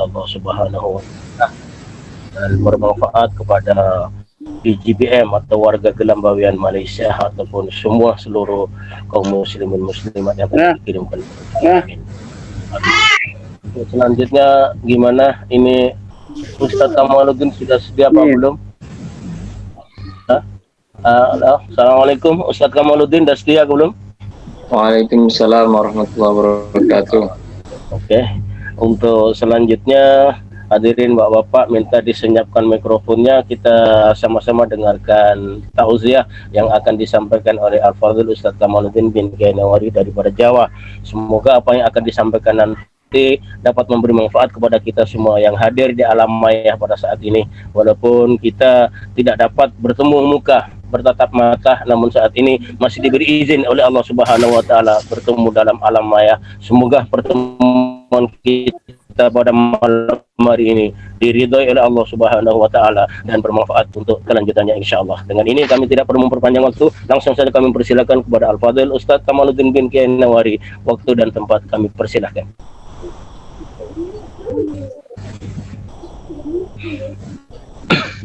Allah Subhanahu wa taala dan bermanfaat kepada IGBM atau warga Gelambawian Malaysia ataupun semua seluruh kaum muslimin muslimat yang dikirimkan. Selanjutnya gimana ini Ustaz Kamaluddin sudah sedia apa belum? Assalamualaikum Ustaz Kamaluddin, sudah sedia belum? Waalaikumsalam warahmatullahi wabarakatuh. Oke, untuk selanjutnya hadirin bapak-bapak minta disenyapkan mikrofonnya, kita sama-sama dengarkan tausiah yang akan disampaikan oleh Al-Fadhil Ustaz Kamaluddin bin Gainawari daripada Jawa. Semoga apa yang akan disampaikan nanti dapat memberi manfaat kepada kita semua yang hadir di alam maya pada saat ini, walaupun kita tidak dapat bertemu muka bertatap mata, namun saat ini masih diberi izin oleh Allah Subhanahu wa taala bertemu dalam alam maya. Semoga pertemuan kita pada malam hari ini diridhoi oleh Allah Subhanahu wa taala dan bermanfaat untuk kelanjutannya insyaallah. Dengan ini kami tidak perlu memperpanjang waktu, langsung saja kami persilakan kepada Al-Fadhil Ustaz Kamaluddin bin Gainawari. Waktu dan tempat kami persilahkan.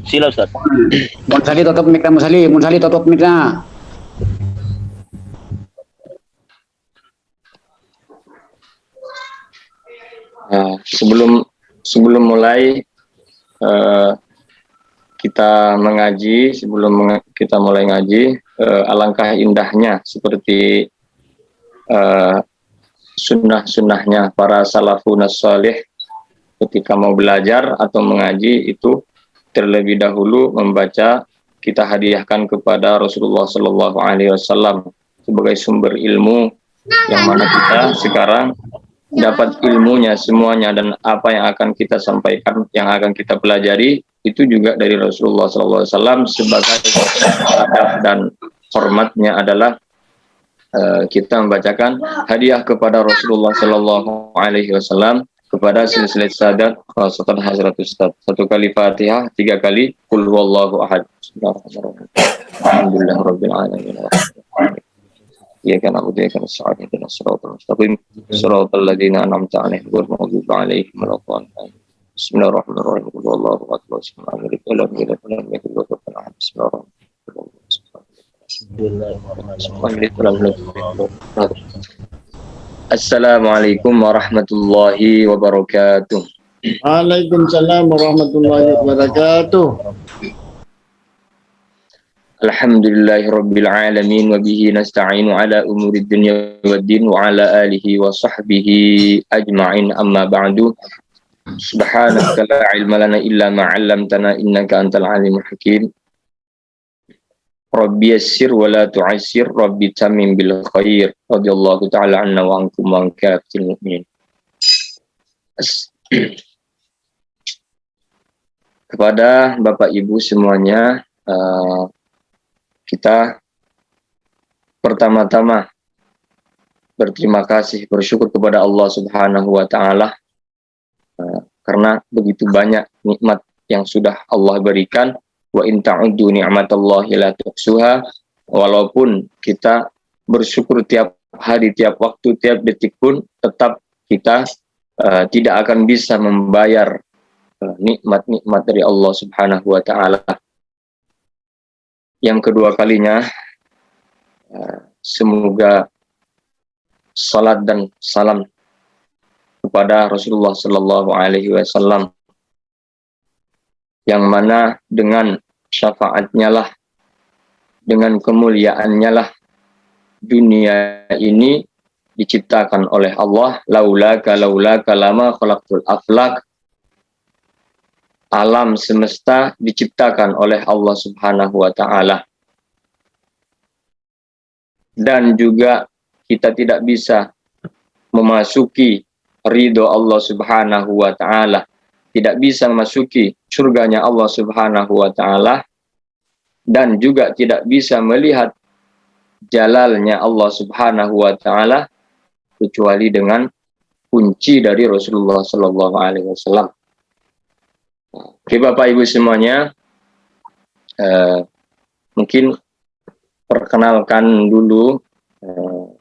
Sila Ustaz. Mun Sali tutup mikna, Mun Sali tutup mikna. Sebelum mulai kita mengaji, kita mulai ngaji, alangkah indahnya seperti sunnah-sunnahnya para salafun salih ketika mau belajar atau mengaji itu terlebih dahulu membaca, kita hadiahkan kepada Rasulullah Shallallahu Alaihi Wasallam sebagai sumber ilmu yang mana kita sekarang dapat ilmunya semuanya, dan apa yang akan kita sampaikan, yang akan kita pelajari itu juga dari Rasulullah Shallallahu Alaihi Wasallam. Sebagai adab dan hormatnya adalah kita membacakan hadiah kepada Rasulullah Shallallahu Alaihi Wasallam kepada silsilah sadat khasatan Hazrat Ustaz. 1 kali Fatihah, 3 kali Qul huwallahu ahad. Alhamdulillahirabbil alamin. Ya kan Abu Bakar Sa'id bin Siratal Mustaqim Siratal ladzina an'amta 'alaihim ghairil maghdubi alaihim waladdallin. Bismillahirrahmanirrahim. Wallahu akbar. Assalamualaikum warahmatullahi wabarakatuh. Waalaikumsalam warahmatullahi wabarakatuh. Alhamdulillahirabbil alamin wa bihi nasta'inu ala umurid dunya waddin wa ala alihi wa sahbihi ajma'in, amma ba'du. Subhanaka la ilma lana illa ma 'allamtana innaka antal alimul hakim. Rabbi yassir wa la tu'assir, Rabbi tamim bil khair. Radhiyallahu ta'ala anna wa ankum wa ankatil mu'min. Kepada Bapak Ibu semuanya, kita pertama-tama berterima kasih, bersyukur kepada Allah Subhanahu wa taala karena begitu banyak nikmat yang sudah Allah berikan. Wa in ta'uddu ni'matallahi la tuhsuha. Walaupun kita bersyukur tiap hari, tiap waktu, tiap detik pun tetap kita tidak akan bisa membayar nikmat-nikmat dari Allah Subhanahu wa taala. Yang kedua kalinya, semoga salat dan salam kepada Rasulullah Sallallahu Alaihi Wasallam, yang mana dengan syafaatnya lah, dengan kemuliaannya lah dunia ini diciptakan oleh Allah. Laulaka lama khalaqtul aflak. Alam semesta diciptakan oleh Allah Subhanahu wa taala. Dan juga kita tidak bisa memasuki ridho Allah Subhanahu wa taala, tidak bisa memasuki surganya Allah Subhanahu wa taala, dan juga tidak bisa melihat jalalnya Allah Subhanahu wa taala kecuali dengan kunci dari Rasulullah sallallahu alaihi wasallam. Oke Bapak Ibu semuanya, mungkin perkenalkan dulu,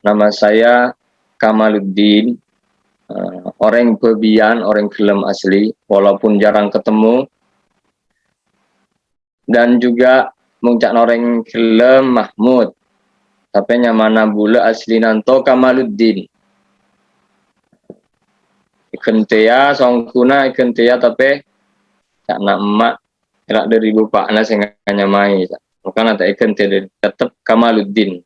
nama saya Kamaluddin orang pebian, orang film asli, walaupun jarang ketemu, dan juga mungkin orang film Mahmud, tapi nyamana bula asli nanto Kamaluddin. Ikan tea, songkuna ikan tea tapi tak nak emak, tak dari bapak na sehingga nyamai. Bukan ada ikan tea tetap Kamaluddin.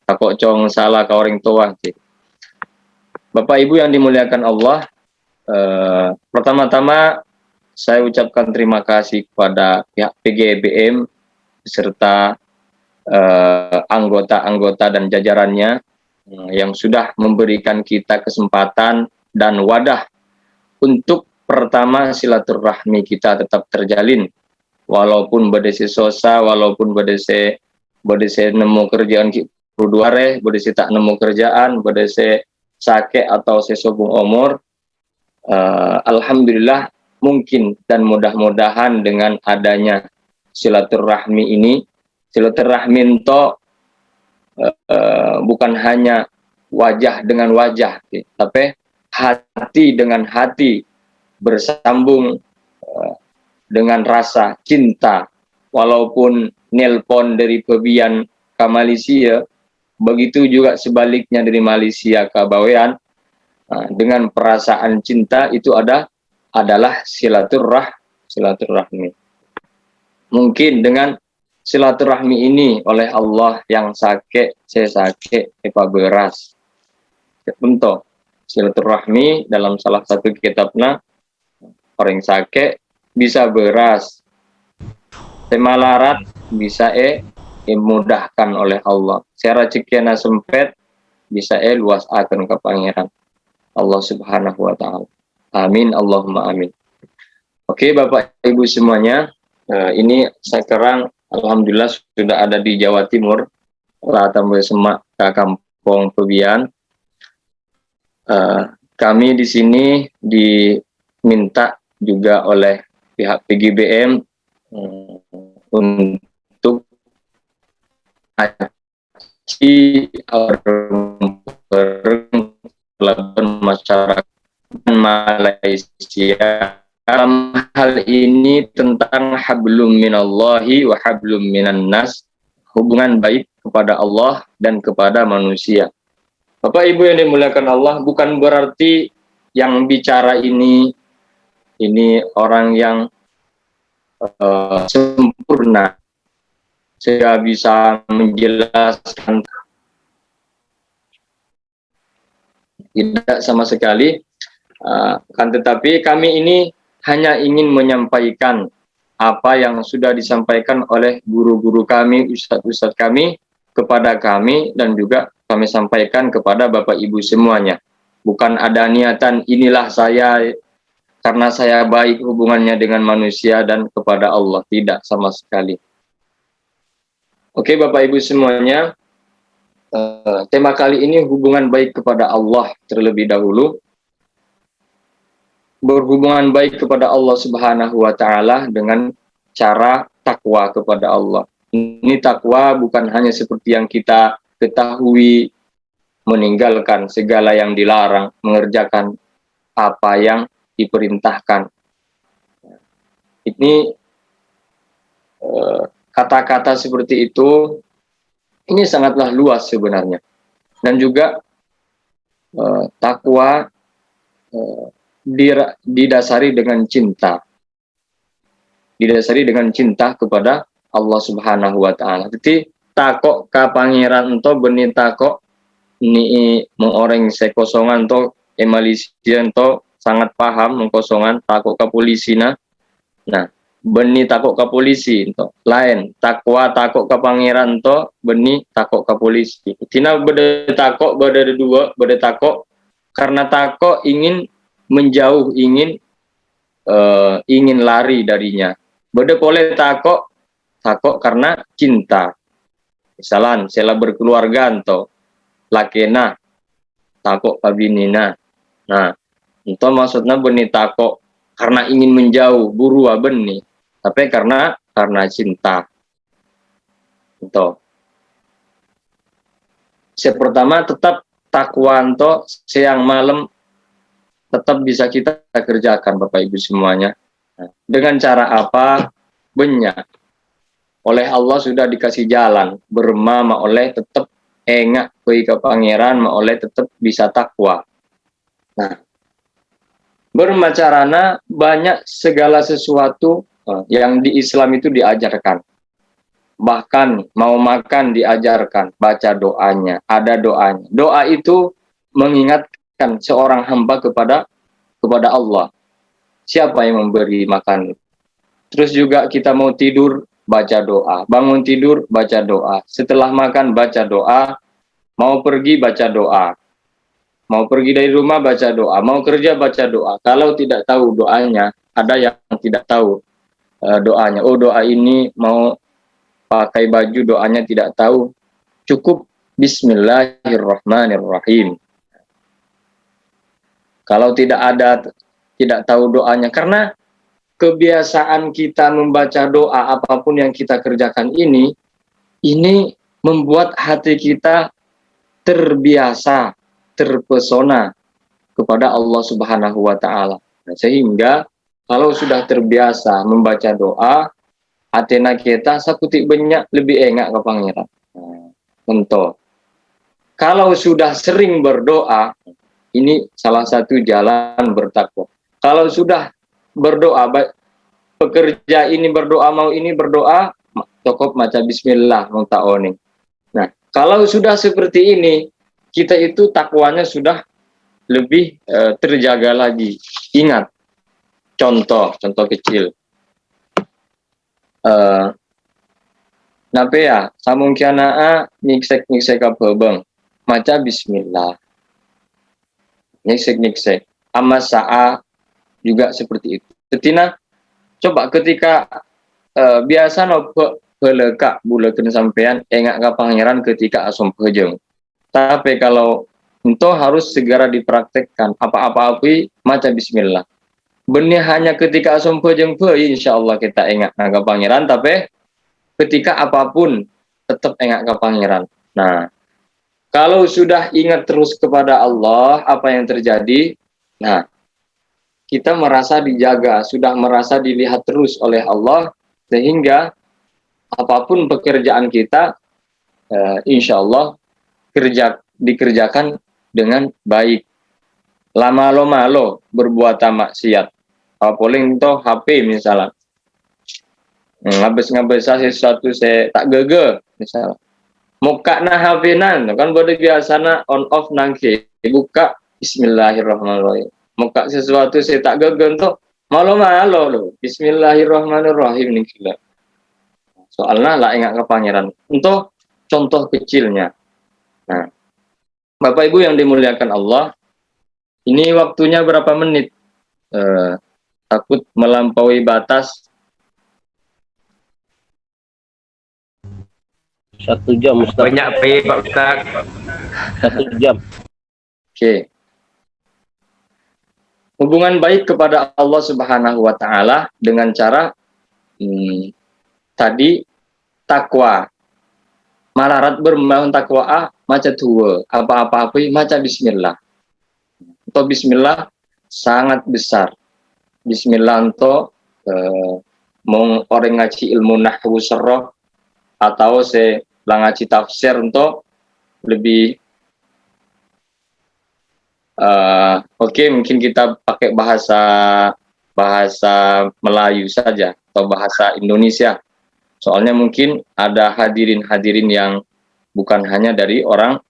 Takut cong salah ke orang tua sih. Bapak Ibu yang dimuliakan Allah, pertama-tama saya ucapkan terima kasih kepada pihak PGBM beserta anggota-anggota dan jajarannya yang sudah memberikan kita kesempatan dan wadah untuk pertama silaturahmi kita tetap terjalin, walaupun badese sosa, walaupun badese nemu kerjaan ruduare, badese tak nemu kerjaan, badese sakit atau sesobung umur, alhamdulillah mungkin dan mudah-mudahan dengan adanya silaturahmi ini, silaturahmi itu bukan hanya wajah dengan wajah, tapi hati dengan hati bersambung dengan rasa cinta, walaupun nelpon dari Pebian ke Malaysia, begitu juga sebaliknya dari Malaysia ke Bawean, dengan perasaan cinta itu adalah silaturahmi. Mungkin dengan silaturahmi ini oleh Allah yang sakit, saya sakit, epa beras. Untuk silaturahmi dalam salah satu kitabnya, orang sakit bisa beras, semalarat bisa dimudahkan oleh Allah. Saya rezekinya sempit bisa luas akan ke pangeran Allah Subhanahu wa taala. Amin Allahumma amin. Oke Bapak Ibu semuanya, ini sekarang alhamdulillah sudah ada di Jawa Timur, lah tambah semak ke Kampung Pebian. Kami di sini diminta juga oleh pihak PGBM untuk haji pelabuhan masyarakat Malaysia dalam hal ini tentang hablum minallahi wa hablum minan nas, hubungan baik kepada Allah dan kepada manusia. Bapak Ibu yang dimuliakan Allah, bukan berarti yang bicara ini orang yang sempurna sehingga bisa menjelaskan, tidak sama sekali. Kan tetapi kami ini hanya ingin menyampaikan apa yang sudah disampaikan oleh guru-guru kami, ustadz-ustadz kami kepada kami, dan juga kami sampaikan kepada Bapak Ibu semuanya. Bukan ada niatan inilah saya karena saya baik hubungannya dengan manusia dan kepada Allah, tidak sama sekali. Oke Bapak Ibu semuanya, tema kali ini hubungan baik kepada Allah terlebih dahulu. Berhubungan baik kepada Allah Subhanahu wa taala dengan cara takwa kepada Allah. Ini takwa bukan hanya seperti yang kita ketahui, meninggalkan segala yang dilarang, mengerjakan apa yang diperintahkan. Ini kata-kata seperti itu ini sangatlah luas sebenarnya, dan juga takwa didasari dengan cinta, kepada Allah Subhanahu wa taala. Jadi takok ka pangeran ento benih takok ni orang sekosongan to Malaysia ento sangat paham mengkosongan takok ke polisi nah benih takok ke polisi ento lain takwa takok ke pangeran to benih takok ke polisi. Tina beda takok beda takok karena takok ingin menjauh, ingin lari darinya. Beda boleh takok karena cinta. Misalan sela berkeluarga ento lakena takok kabinina. Nah, itu maksudnya benih takok karena ingin menjauh, buru benih, tapi karena cinta. Itu. Yang pertama tetap takwa untuk siang malam tetap bisa kita kerjakan Bapak Ibu semuanya. Dengan cara apa? Banyak. Oleh Allah sudah dikasih jalan, bermama oleh tetap engak ke pangeran, ma oleh tetap bisa takwa. Nah, bermacarana banyak segala sesuatu yang di Islam itu diajarkan. Bahkan mau makan diajarkan, baca doanya, ada doanya. Doa itu mengingatkan seorang hamba kepada Allah. Siapa yang memberi makan? Terus juga kita mau tidur, baca doa. Bangun tidur, baca doa. Setelah makan, baca doa. Mau pergi, baca doa. Mau pergi dari rumah, baca doa. Mau kerja, baca doa. Kalau tidak tahu doanya, ada yang tidak tahu doanya. Oh, doa ini mau pakai baju, doanya tidak tahu. Cukup Bismillahirrahmanirrahim. Kalau tidak tahu doanya. Karena kebiasaan kita membaca doa apapun yang kita kerjakan ini membuat hati kita terbiasa, terpesona kepada Allah Subhanahu wa taala. Sehingga kalau sudah terbiasa membaca doa, atena kita sakutik banyak lebih enak ke pangeran. Untuk kalau sudah sering berdoa, ini salah satu jalan bertakwa. Kalau sudah berdoa, pekerja ini berdoa, mau ini berdoa, cukup maca bismillah mau ta'oning. Nah, kalau sudah seperti ini, kita itu takwanya sudah lebih terjaga lagi. Ingat, contoh kecil. Nape ya, samungkianaa niksek apa bang, maca bismillah. Niksek. Amasa'a juga seperti itu. Ketina, coba ketika biasa nopo belekak bulekan sampean engak ka pangeran ketika asom pejeng. Tapi kalau itu harus segera dipraktekkan. Apa-apa maca bismillah. Benih hanya ketika asom pejeng insyaallah kita engak ka pangeran, tapi ketika apapun tetap engak ka pangeran. Nah, kalau sudah ingat terus kepada Allah, apa yang terjadi? Nah, kita merasa dijaga, sudah merasa dilihat terus oleh Allah, sehingga apapun pekerjaan kita, insya Allah dikerjakan dengan baik. Lama-lama berbuat maksiat. Paling toh HP misalnya. Ngabes sesuatu saya tak gege misalnya. Muka nah HP nan kan boleh biasana on off nangke buka Bismillahirrahmanirrahim. Muka sesuatu saya tak gege tuh malo lo. Bismillahirrahmanirrahim nih gila. Soalnya lah ingat ke pangeran. Untuk contoh kecilnya. Nah, Bapak Ibu yang dimuliakan Allah, ini waktunya berapa menit? Takut melampaui batas. 1 jam Ustaz. Banyak Pak Ustaz. 1 jam. Oke. Hubungan baik kepada Allah Subhanahu wa taala dengan cara tadi takwa. Malarat bermahun takwa maca tua, apa-apa maca bismillah. Atau bismillah sangat besar. Bismillah untuk orang ngaji ilmu nahwu sarraf atau ngaji tafsir untuk lebih Oke, mungkin kita pakai bahasa Melayu saja atau bahasa Indonesia. Soalnya mungkin ada hadirin yang bukan hanya dari orang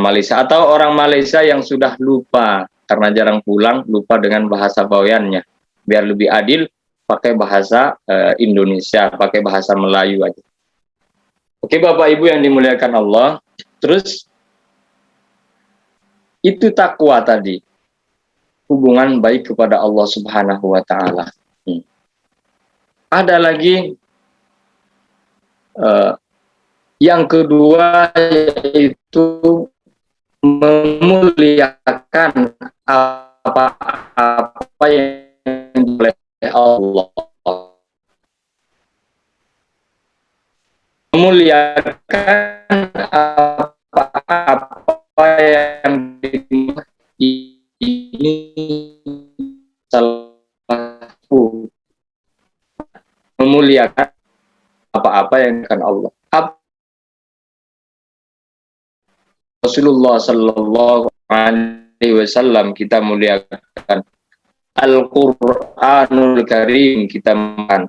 Malaysia atau orang Malaysia yang sudah lupa karena jarang pulang, lupa dengan bahasa bawayannya. Biar lebih adil, pakai bahasa Indonesia, pakai bahasa Melayu aja. Oke, Bapak Ibu yang dimuliakan Allah. Terus itu takwa tadi, hubungan baik kepada Allah Subhanahu wa taala. Ada lagi yang kedua, yaitu memuliakan apa yang oleh Allah. Memuliakan apa ini salah satu memuliakan apa-apa yang akan Allah. Rasulullah Sallallahu Alaihi Wasallam kita muliakan, Al-Quranul Karim kita muliakan,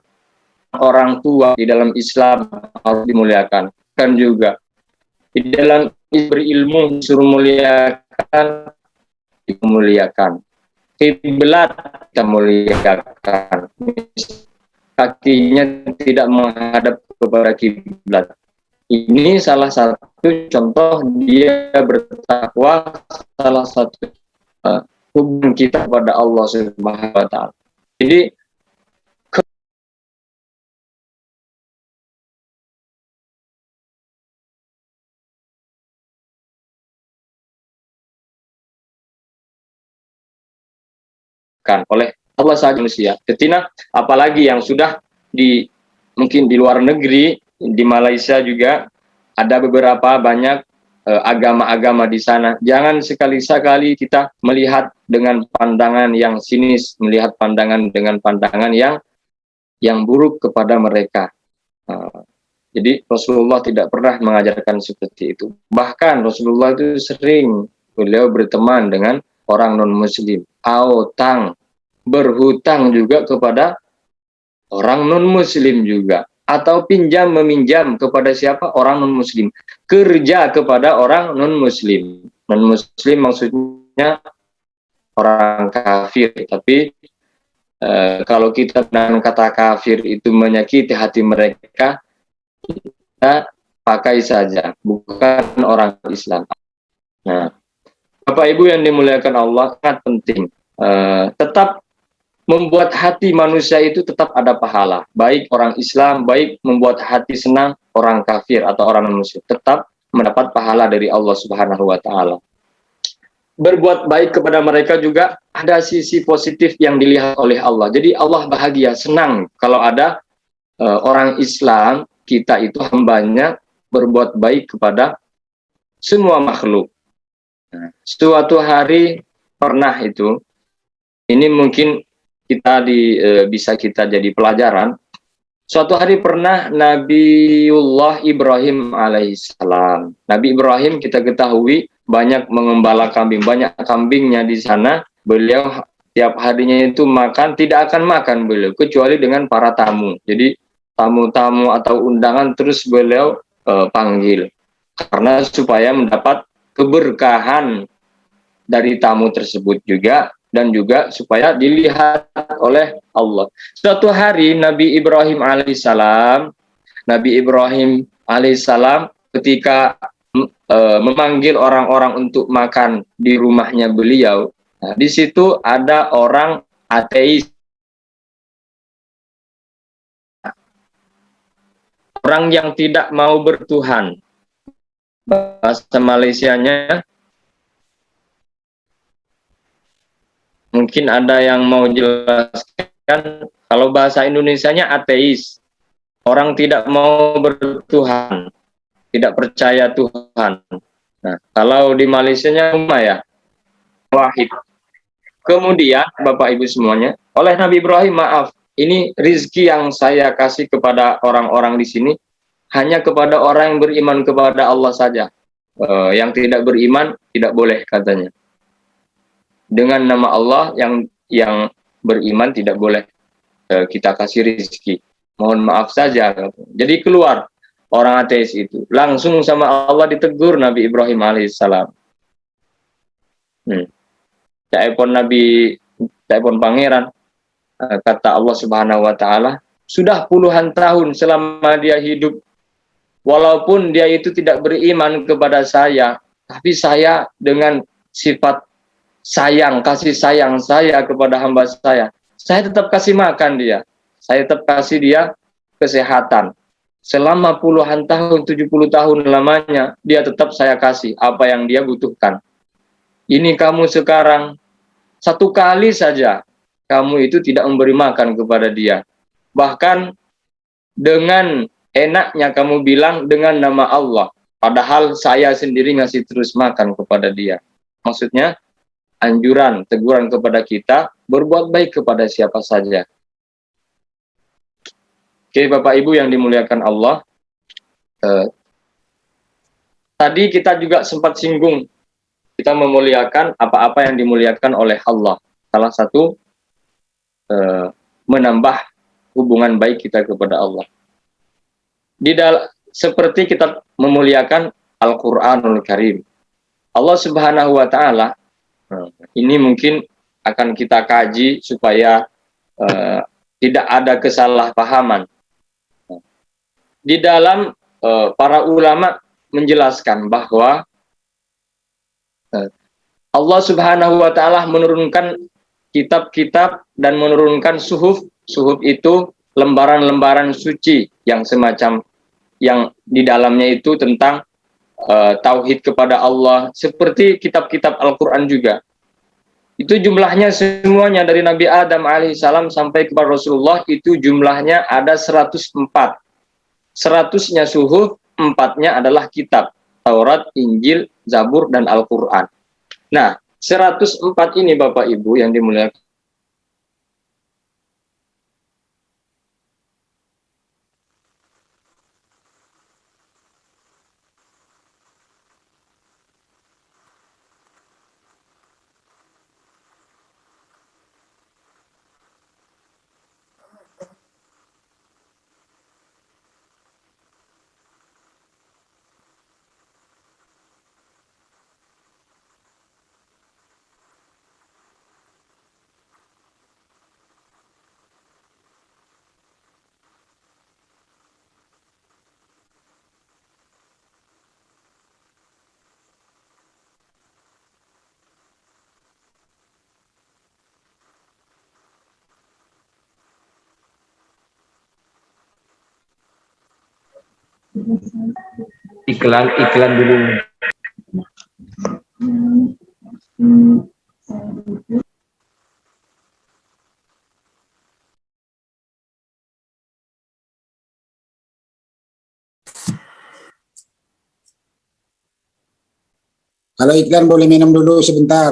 orang tua di dalam Islam harus dimuliakan, kan juga di dalam berilmu disuruh muliakan, dimuliakan, kiblat kita muliakan, kakinya tidak menghadap kepada kiblat. Ini salah satu contoh dia bertakwa, salah satu hubungan kita kepada Allah Subhanahu wa Ta'ala. Jadi kan oleh Allah saja manusia. Ketina apalagi yang sudah mungkin di luar negeri, di Malaysia juga ada beberapa banyak agama-agama di sana. Jangan sekali-sekali kita melihat dengan pandangan yang sinis, melihat pandangan dengan pandangan yang buruk kepada mereka. Jadi Rasulullah tidak pernah mengajarkan seperti itu. Bahkan Rasulullah itu sering beliau berteman dengan orang non-muslim, autang, berhutang juga kepada orang non-muslim juga, atau pinjam meminjam kepada siapa? Orang non-muslim, kerja kepada orang non-muslim. Non-muslim maksudnya orang kafir, tapi kalau kita dengan kata kafir itu menyakiti hati mereka, kita pakai saja, bukan orang Islam. Nah, Bapak Ibu yang dimuliakan Allah, sangat penting tetap membuat hati manusia itu tetap ada pahala, baik orang Islam, baik membuat hati senang orang kafir atau orang non-muslim, tetap mendapat pahala dari Allah Subhanahu wa Ta'ala. Berbuat baik kepada mereka juga ada sisi positif yang dilihat oleh Allah. Jadi Allah bahagia, senang kalau ada orang Islam, kita itu hambanya berbuat baik kepada semua makhluk. Suatu hari pernah itu, ini mungkin kita bisa kita jadi pelajaran. Suatu hari pernah Nabiullah Ibrahim alaihissalam. Nabi Ibrahim kita ketahui banyak mengembala kambing, banyak kambingnya di sana. Beliau tiap harinya itu makan, tidak akan makan beliau kecuali dengan para tamu. Jadi tamu-tamu atau undangan terus beliau panggil, karena supaya mendapat keberkahan dari tamu tersebut juga, dan juga supaya dilihat oleh Allah. Suatu hari Nabi Ibrahim alaihissalam ketika memanggil orang-orang untuk makan di rumahnya beliau, nah, di situ ada orang ateis, orang yang tidak mau bertuhan. Bahasa Malaysianya mungkin ada yang mau jelaskan. Kalau bahasa Indonesianya ateis, orang tidak mau bertuhan, tidak percaya Tuhan. Nah, kalau di Malaysianya ya wahid. Kemudian Bapak Ibu semuanya, oleh Nabi Ibrahim, maaf, ini rizki yang saya kasih kepada orang-orang di sini hanya kepada orang yang beriman kepada Allah saja. Yang tidak beriman tidak boleh, katanya. Dengan nama Allah yang beriman tidak boleh kita kasih rizki. Mohon maaf saja. Jadi keluar orang ateis itu. Langsung sama Allah ditegur Nabi Ibrahim alaihissalam. Telepon pangeran. Kata Allah Subhanahu wa Ta'ala, sudah puluhan tahun selama dia hidup, walaupun dia itu tidak beriman kepada saya, tapi saya dengan sifat sayang, kasih sayang saya kepada hamba saya tetap kasih makan dia, saya tetap kasih dia kesehatan. Selama puluhan tahun, 70 tahun lamanya, dia tetap saya kasih apa yang dia butuhkan. Ini kamu sekarang, satu kali saja, kamu itu tidak memberi makan kepada dia. Bahkan dengan enaknya kamu bilang dengan nama Allah, padahal saya sendiri ngasih terus makan kepada dia. Maksudnya, anjuran, teguran kepada kita, berbuat baik kepada siapa saja. Oke, Bapak Ibu yang dimuliakan Allah, tadi kita juga sempat singgung, kita memuliakan apa-apa yang dimuliakan oleh Allah. Salah satu, menambah hubungan baik kita kepada Allah. Seperti kita memuliakan Al-Quranul Karim. Allah Subhanahu wa Ta'ala, ini mungkin akan kita kaji supaya tidak ada kesalahpahaman. Di dalam para ulama menjelaskan bahwa Allah Subhanahu wa Ta'ala menurunkan kitab-kitab dan menurunkan suhuf. Suhuf itu lembaran-lembaran suci yang semacam yang di dalamnya itu tentang tauhid kepada Allah, seperti kitab-kitab Al-Quran juga. Itu jumlahnya semuanya dari Nabi Adam alaihissalam sampai kepada Rasulullah, itu jumlahnya ada 104. 100-nya suhuf, 4-nya adalah kitab, Taurat, Injil, Zabur, dan Al-Quran. Nah, 104 ini Bapak Ibu yang dimuliakan, iklan dulu. Kalau iklan boleh minum dulu sebentar.